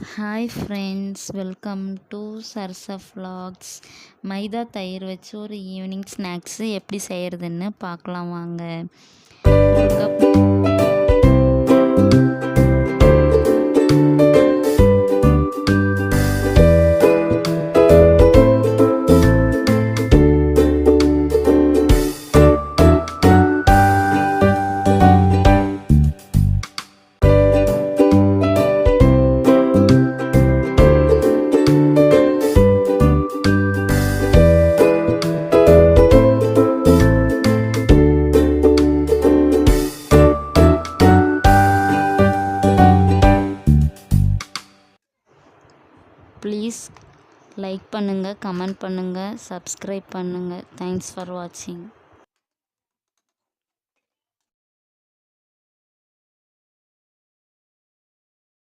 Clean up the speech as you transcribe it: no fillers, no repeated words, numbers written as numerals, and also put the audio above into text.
Hi friends, welcome to Sarasa vlogs. மைதா தயிர் வச்சு ஒரு ஈவினிங் ஸ்நாக்ஸு எப்படி செய்கிறதுன்னு பார்க்கலாம் வாங்க. ஒரு கப் ப்ளீஸ் லைக் பண்ணுங்கள், கமெண்ட் பண்ணுங்கள், சப்ஸ்கிரைப் பண்ணுங்கள். தேங்க்ஸ் ஃபார் வாட்சிங்.